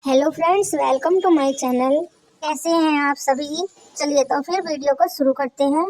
Hello friends, welcome to my channel. कैसे हैं आप सभी? चलिए तो फिर वीडियो को शुरू करते हैं।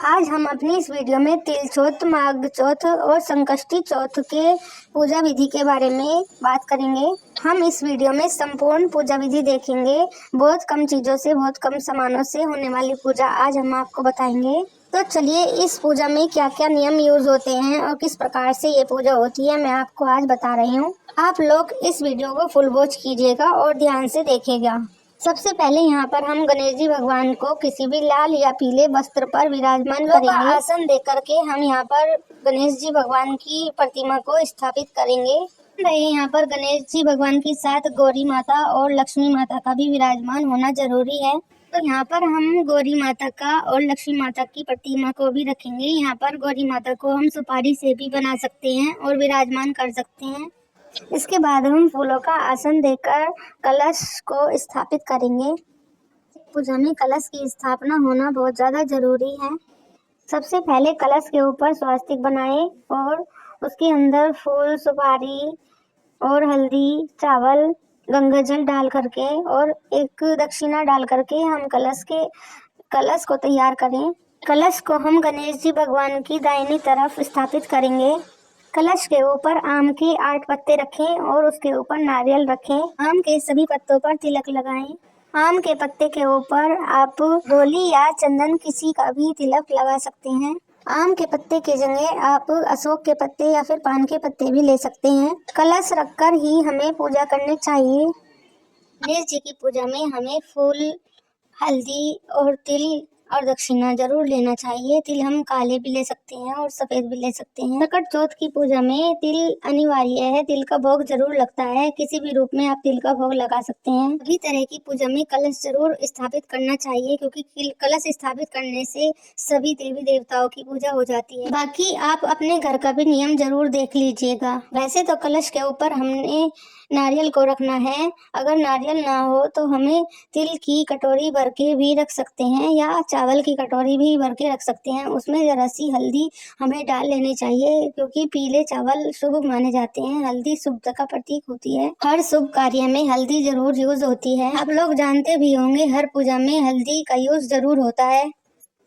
आज हम अपनी इस वीडियो में तिल चौथ, माघ चौथ और संकष्टी चौथ के पूजा विधि के बारे में बात करेंगे। हम इस वीडियो में संपूर्ण पूजा विधि देखेंगे। बहुत कम चीज़ों से, बहुत कम सामानों से होने वाली पूजा आज हम आपको बताएंगे। तो चलिए, इस पूजा में क्या क्या नियम यूज होते हैं और किस प्रकार से ये पूजा होती है, मैं आपको आज बता रही हूँ। आप लोग इस वीडियो को फुल वॉच कीजिएगा और ध्यान से देखिएगा। सबसे पहले यहाँ पर हम गणेश जी भगवान को किसी भी लाल या पीले वस्त्र पर विराजमान करेंगे। आसन दे करके हम यहाँ पर गणेश जी भगवान की प्रतिमा को स्थापित करेंगे। यहाँ पर गणेश जी भगवान के साथ गौरी माता और लक्ष्मी माता का भी विराजमान होना जरूरी है। तो यहाँ पर हम गौरी माता का और लक्ष्मी माता की प्रतिमा को भी रखेंगे। यहाँ पर गौरी माता को हम सुपारी से भी बना सकते हैं और विराजमान कर सकते हैं। इसके बाद हम फूलों का आसन देकर कलश को स्थापित करेंगे। पूजा में कलश की स्थापना होना बहुत ज़्यादा जरूरी है। सबसे पहले कलश के ऊपर स्वास्तिक बनाएं और उसके अंदर फूल, सुपारी और हल्दी, चावल, गंगा जल डाल करके और एक दक्षिणा डाल करके हम कलश को तैयार करें। कलश को हम गणेश जी भगवान की दाहिनी तरफ स्थापित करेंगे। कलश के ऊपर आम के 8 पत्ते रखें और उसके ऊपर नारियल रखें। आम के सभी पत्तों पर तिलक लगाएं। आम के पत्ते के ऊपर आप डोली या चंदन किसी का भी तिलक लगा सकते हैं। आम के पत्ते की जगह आप अशोक के पत्ते या फिर पान के पत्ते भी ले सकते हैं। कलश रखकर ही हमें पूजा करनी चाहिए। गणेश जी की पूजा में हमें फूल, हल्दी और तिल और दक्षिणा जरूर लेना चाहिए। तिल हम काले भी ले सकते हैं और सफेद भी ले सकते हैं। संकट चौथ की पूजा में तिल अनिवार्य है। तिल का भोग जरूर लगता है। किसी भी रूप में आप तिल का भोग लगा सकते हैं। सभी तरह की पूजा में कलश जरूर स्थापित करना चाहिए, क्योंकि कलश स्थापित करने से सभी देवी देवताओं की पूजा हो जाती है। बाकी आप अपने घर का भी नियम जरूर देख लीजिएगा। वैसे तो कलश के ऊपर हमने नारियल को रखना है। अगर नारियल ना हो तो हमें तिल की कटोरी भर के भी रख सकते हैं या चावल की कटोरी भी भर के रख सकते हैं। उसमें जरा सी हल्दी हमें डाल लेनी चाहिए, क्योंकि पीले चावल शुभ माने जाते हैं। हल्दी शुभता का प्रतीक होती है। हर शुभ कार्य में हल्दी जरूर यूज होती है। आप लोग जानते भी होंगे, हर पूजा में हल्दी का यूज जरूर होता है।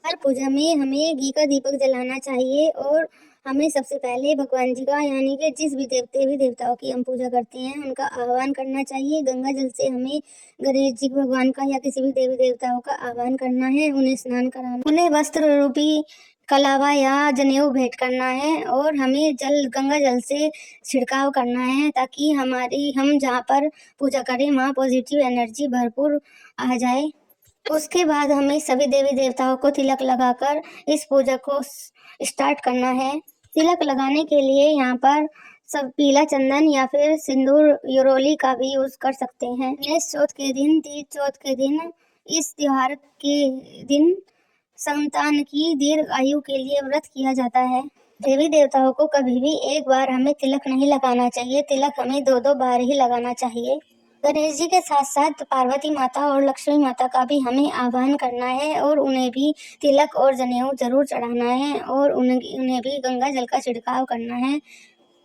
हर पूजा में हमें घी का दीपक जलाना चाहिए और हमें सबसे पहले भगवान जी का, यानी कि जिस भी देवताओं की हम पूजा करते हैं, उनका आह्वान करना चाहिए। गंगा जल से हमें गणेश जी भगवान का या किसी भी देवी देवताओं का आह्वान करना है। उन्हें स्नान कराना, उन्हें वस्त्र रूपी कलावा या जनेऊ भेंट करना है और हमें गंगा जल से छिड़काव करना है, ताकि हम जहाँ पर पूजा करें वहाँ पॉजिटिव एनर्जी भरपूर आ जाए। उसके बाद हमें सभी देवी देवताओं को तिलक लगाकर इस पूजा को स्टार्ट करना है। तिलक लगाने के लिए यहाँ पर सब पीला चंदन या फिर सिंदूर, यूरोली का भी यूज कर सकते हैं। गणेश चौथ के दिन, तीज चौथ के दिन, इस त्योहार के दिन संतान की दीर्घ आयु के लिए व्रत किया जाता है। देवी देवताओं को कभी भी एक बार हमें तिलक नहीं लगाना चाहिए। तिलक हमें 2-2 बार ही लगाना चाहिए। गणेश जी के साथ साथ पार्वती माता और लक्ष्मी माता का भी हमें आह्वान करना है और उन्हें भी तिलक और जनेऊ जरूर चढ़ाना है और उन्हें भी गंगा जल का छिड़काव करना है।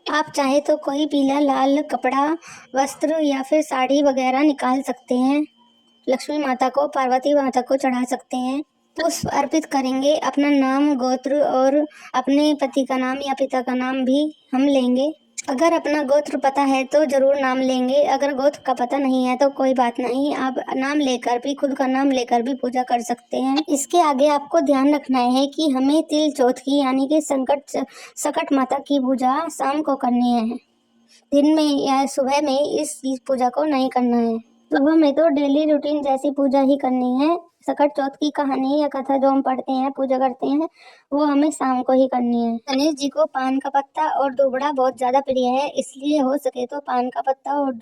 आप चाहे तो कोई पीला लाल कपड़ा, वस्त्र या फिर साड़ी वगैरह निकाल सकते हैं। लक्ष्मी माता को, पार्वती माता को चढ़ा सकते हैं। पुष्प अर्पित करेंगे। अपना नाम, गोत्र और अपने पति का नाम या पिता का नाम भी हम लेंगे। अगर अपना गोत्र पता है तो जरूर नाम लेंगे। अगर गोत्र का पता नहीं है तो कोई बात नहीं, आप नाम लेकर भी, खुद का नाम लेकर भी पूजा कर सकते हैं। इसके आगे आपको ध्यान रखना है कि हमें तिल चौथ की, यानी कि संकट माता की पूजा शाम को करनी है। दिन में या सुबह में इस पूजा को नहीं करना है। सुबह में तो डेली रूटीन जैसी पूजा ही करनी है। संकट चौथ की कहानी या कथा जो हम पढ़ते हैं, पूजा करते हैं, वो हमें शाम को ही करनी है। गणेश जी को पान का पत्ता और दोबड़ा बहुत ज्यादा प्रिय है, इसलिए हो सके तो पान का पत्ता और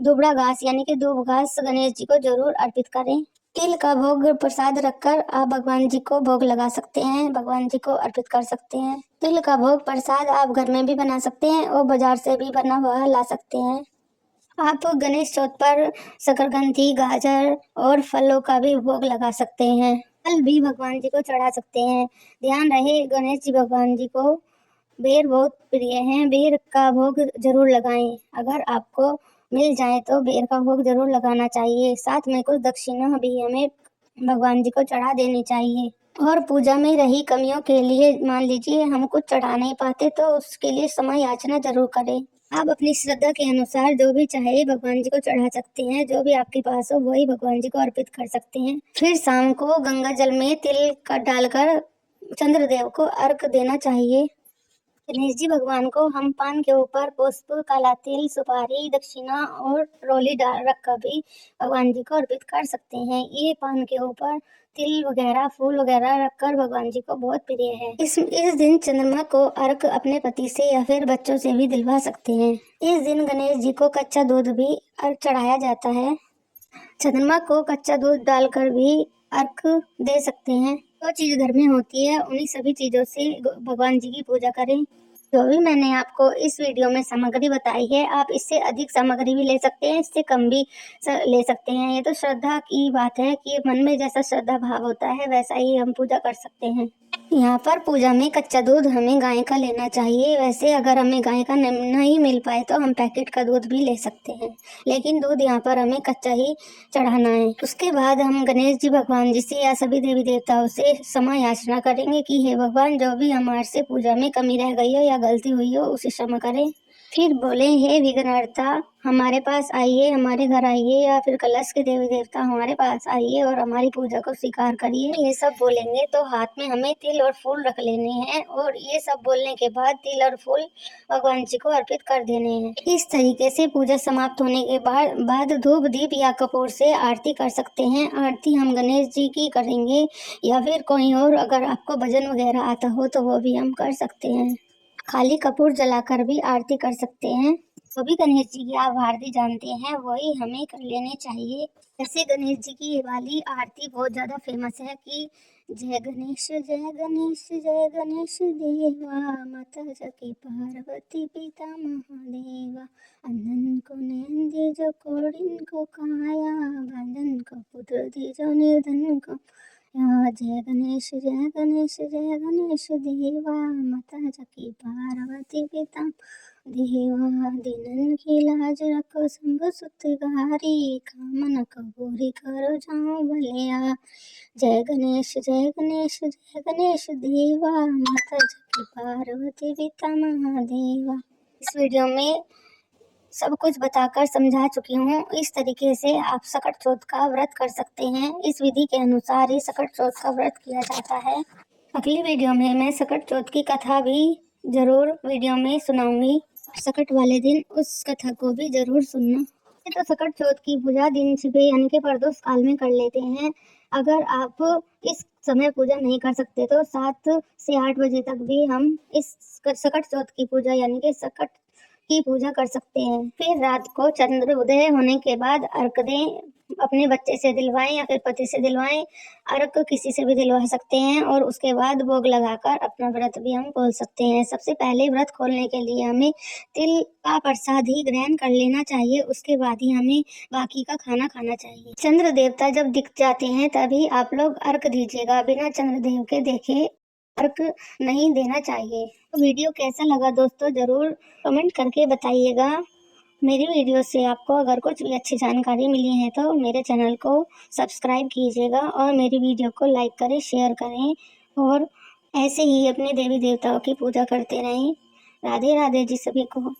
दोबड़ा घास, यानी कि दूब घास, गणेश जी को जरूर अर्पित करें। तिल का भोग प्रसाद रखकर आप भगवान जी को भोग लगा सकते हैं, भगवान जी को अर्पित कर सकते हैं। तिल का भोग प्रसाद आप घर में भी बना सकते हैं और बाजार से भी बना हुआ ला सकते हैं। आप गणेश चौथ पर शकरकंदी, गाजर और फलों का भी भोग लगा सकते हैं। फल भी भगवान जी को चढ़ा सकते हैं। ध्यान रहे, गणेश जी भगवान जी को बेर बहुत प्रिय हैं। बेर का भोग जरूर लगाएं। अगर आपको मिल जाए तो बेर का भोग जरूर लगाना चाहिए। साथ में कुछ दक्षिणा भी हमें भगवान जी को चढ़ा देनी चाहिए। और पूजा में रही कमियों के लिए मान लीजिए हम कुछ चढ़ा नहीं पाते तो उसके लिए समय याचना जरूर करें। आप अपनी श्रद्धा के अनुसार जो भी चाहे भगवान जी को चढ़ा सकते हैं। जो भी आपके पास हो वही भगवान जी को अर्पित कर सकते हैं। फिर शाम को गंगा जल में तिल का डालकर चंद्रदेव को अर्घ देना चाहिए। गणेश जी भगवान को हम पान के ऊपर पुष्प, काला तिल, सुपारी, दक्षिणा और रोली डाल रख कर भी भगवान जी को अर्पित कर सकते हैं। ये पान के ऊपर तिल वगैरह, फूल वगैरह रखकर भगवान जी को बहुत प्रिय है। इस दिन चंद्रमा को अर्घ अपने पति से या फिर बच्चों से भी दिलवा सकते हैं। इस दिन गणेश जी को कच्चा दूध भी अर्घ चढ़ाया जाता है। चंद्रमा को कच्चा दूध डालकर भी अर्घ दे सकते हैं। जो चीज घर में होती है उन्हीं सभी चीजों से भगवान जी की पूजा करें। जो भी मैंने आपको इस वीडियो में सामग्री बताई है, आप इससे अधिक सामग्री भी ले सकते हैं, इससे कम भी ले सकते हैं। ये तो श्रद्धा की बात है कि मन में जैसा श्रद्धा भाव होता है वैसा ही हम पूजा कर सकते हैं। यहाँ पर पूजा में कच्चा दूध हमें गाय का लेना चाहिए। वैसे अगर हमें गाय का नहीं मिल पाए तो हम पैकेट का दूध भी ले सकते हैं, लेकिन दूध यहाँ पर हमें कच्चा ही चढ़ाना है। उसके बाद हम गणेश जी भगवान जी से या सभी देवी देवताओं से क्षमा याचना करेंगे कि हे भगवान, जो भी हमारे से पूजा में कमी रह गई हो या गलती हुई हो उसे क्षमा करें। फिर बोले, हे विघ्नहर्ता, हमारे पास आइए, हमारे घर आइए, या फिर कलश के देवी देवता हमारे पास आइए और हमारी पूजा को स्वीकार करिए। ये सब बोलेंगे तो हाथ में हमें तिल और फूल रख लेने हैं और ये सब बोलने के बाद तिल और फूल भगवान जी को अर्पित कर देने हैं। इस तरीके से पूजा समाप्त होने के बाद धूप दीप या कपूर से आरती कर सकते हैं। आरती हम गणेश जी की करेंगे या फिर कोई और, अगर आपको भजन वगैरह आता हो तो वो भी हम कर सकते हैं। खाली कपूर जलाकर भी आरती कर सकते हैं। जो भी गणेश जी की आप आरती जानते हैं वही हमें कर लेने चाहिए। जैसे गणेश जी की ये वाली आरती बहुत ज्यादा फेमस है कि जय गणेश जय गणेश जय गणेश देवा, माता जकी पार्वती पिता महादेवा, अंधन को नैन दीजो कोड़िन को काया, बांधन को पुत्र दीजो निर्धन को। जय गणेश जय गणेश जय गणेश देवा, माता जकी पार्वती पिता देवा, दीनन की लाज रखो शंभु सुतगारी, कामन को पूरी करो जाओ भलिया। जय गणेश जय गणेश जय गणेश देवा, माता जकी पार्वती पिता महादेवा। इस वीडियो में सब कुछ बताकर समझा चुकी हूँ। इस तरीके से आप सकट चौथ का व्रत कर सकते हैं। इस विधि के अनुसार ही सकट चौथ का व्रत किया जाता है। अगली वीडियो में मैं सकट चौथ की कथा भी जरूर वीडियो में सुनाऊंगी। सकट वाले दिन उस कथा को भी जरूर सुनना। तो सकट चौथ की पूजा दिन सुबह यानी कि प्रदोष काल में कर लेते हैं। अगर आप इस समय पूजा नहीं कर सकते तो 7 से 8 बजे तक भी हम इस सकट चौथ की पूजा यानी कि सकट की पूजा कर सकते हैं। फिर रात को चंद्र उदय होने के बाद अर्घ दें। अपने बच्चे से दिलवाएं या फिर पति से दिलवाएं। अर्घ किसी से भी दिलवा सकते हैं और उसके बाद भोग लगाकर अपना व्रत भी हम खोल सकते हैं। सबसे पहले व्रत खोलने के लिए हमें तिल का प्रसाद ही ग्रहण कर लेना चाहिए। उसके बाद ही हमें बाकी का खाना खाना चाहिए। चंद्र देवता जब दिख जाते हैं तभी आप लोग अर्घ दीजिएगा। बिना चंद्रदेव के देखे अर्घ नहीं देना चाहिए। तो वीडियो कैसा लगा दोस्तों जरूर कमेंट करके बताइएगा। मेरी वीडियो से आपको अगर कुछ भी अच्छी जानकारी मिली है तो मेरे चैनल को सब्सक्राइब कीजिएगा और मेरी वीडियो को लाइक करें, शेयर करें और ऐसे ही अपने देवी देवताओं की पूजा करते रहें। राधे राधे जी सभी को।